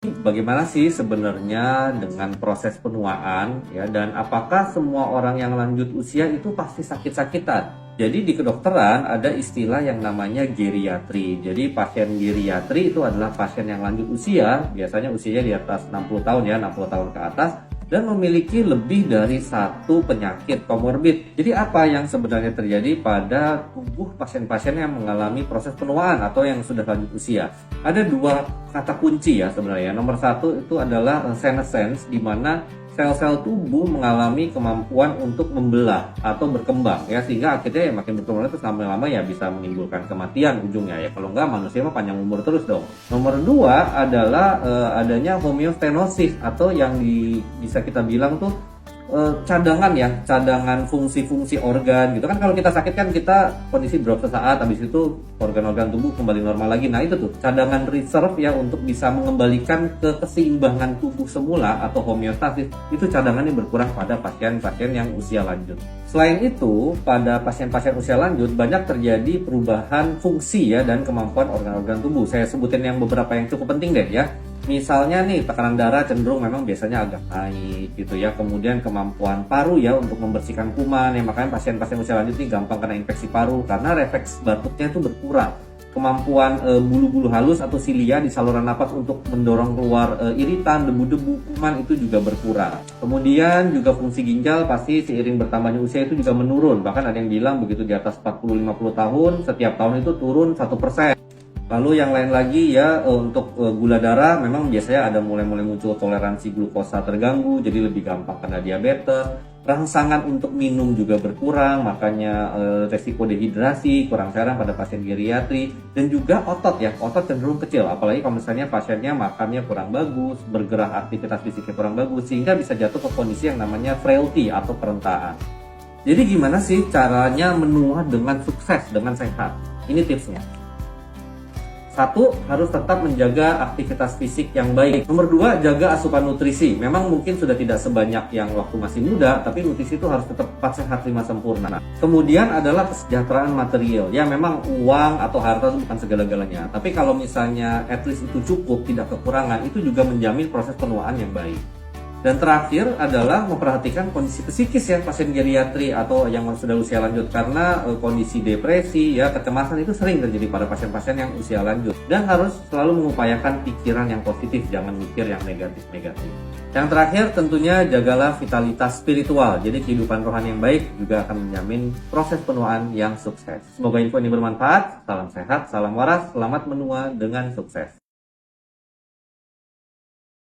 Bagaimana sih sebenarnya dengan proses penuaan ya, dan apakah semua orang yang lanjut usia itu pasti sakit-sakitan? Jadi di kedokteran ada istilah yang namanya geriatri. Jadi pasien geriatri itu adalah pasien yang lanjut usia, biasanya usianya di atas 60 tahun ya, 60 tahun ke atas, dan memiliki lebih dari satu penyakit komorbid. Jadi apa yang sebenarnya terjadi pada tubuh pasien-pasien yang mengalami proses penuaan atau yang sudah lanjut usia? Ada dua kata kunci ya sebenarnya. Nomor satu itu adalah senescence, di mana sel-sel tubuh mengalami kemampuan untuk membelah atau berkembang ya, sehingga akhirnya ya makin berkembang itu lama-lama ya bisa menimbulkan kematian ujungnya ya. Kalau enggak, manusia mah panjang umur terus dong. Nomor dua adalah adanya homeostenosis, atau yang bisa kita bilang tuh cadangan ya, cadangan fungsi-fungsi organ gitu kan. Kalau kita sakit kan kita kondisi drop sesaat, habis itu organ-organ tubuh kembali normal lagi. Nah itu tuh cadangan reserve ya, untuk bisa mengembalikan ke keseimbangan tubuh semula atau homeostasis. Itu cadangannya berkurang pada pasien-pasien yang usia lanjut. Selain itu, pada pasien-pasien usia lanjut banyak terjadi perubahan fungsi ya dan kemampuan organ-organ tubuh. Saya sebutin yang beberapa yang cukup penting deh ya. Misalnya nih, tekanan darah cenderung memang biasanya agak naik gitu ya. Kemudian kemampuan paru ya untuk membersihkan kuman ya, makanya pasien-pasien usia lanjut ini gampang kena infeksi paru karena refleks batuknya itu berkurang. Kemampuan bulu-bulu halus atau silia di saluran napas untuk mendorong keluar iritan, debu-debu, kuman itu juga berkurang. Kemudian juga fungsi ginjal pasti seiring bertambahnya usia itu juga menurun. Bahkan ada yang bilang begitu di atas 40-50 tahun, setiap tahun itu turun 1%. Lalu yang lain lagi ya, untuk gula darah memang biasanya ada mulai muncul toleransi glukosa terganggu, jadi lebih gampang kena diabetes. Rangsangan untuk minum juga berkurang, makanya resiko dehidrasi, kurang cairan pada pasien geriatri. Dan juga otot ya, otot cenderung kecil, apalagi kalau misalnya pasiennya makannya kurang bagus, bergerak aktivitas fisiknya kurang bagus, sehingga bisa jatuh ke kondisi yang namanya frailty atau kerentaan. Jadi gimana sih caranya menua dengan sukses, dengan sehat? Ini tipsnya. Satu, harus tetap menjaga aktivitas fisik yang baik. Nomor dua, jaga asupan nutrisi. Memang mungkin sudah tidak sebanyak yang waktu masih muda, tapi nutrisi itu harus tetap 4 sehat 5 sempurna. Kemudian adalah kesejahteraan material. Ya memang uang atau harta itu bukan segala-galanya. Tapi kalau misalnya at least itu cukup, tidak kekurangan, itu juga menjamin proses penuaan yang baik. Dan terakhir adalah memperhatikan kondisi psikis ya pasien geriatri atau yang sudah usia lanjut, karena kondisi depresi ya, kecemasan itu sering terjadi pada pasien-pasien yang usia lanjut, dan harus selalu mengupayakan pikiran yang positif, jangan mikir yang negatif-negatif. Yang terakhir tentunya jagalah vitalitas spiritual. Jadi kehidupan rohani yang baik juga akan menjamin proses penuaan yang sukses. Semoga info ini bermanfaat. Salam sehat, salam waras, selamat menua dengan sukses.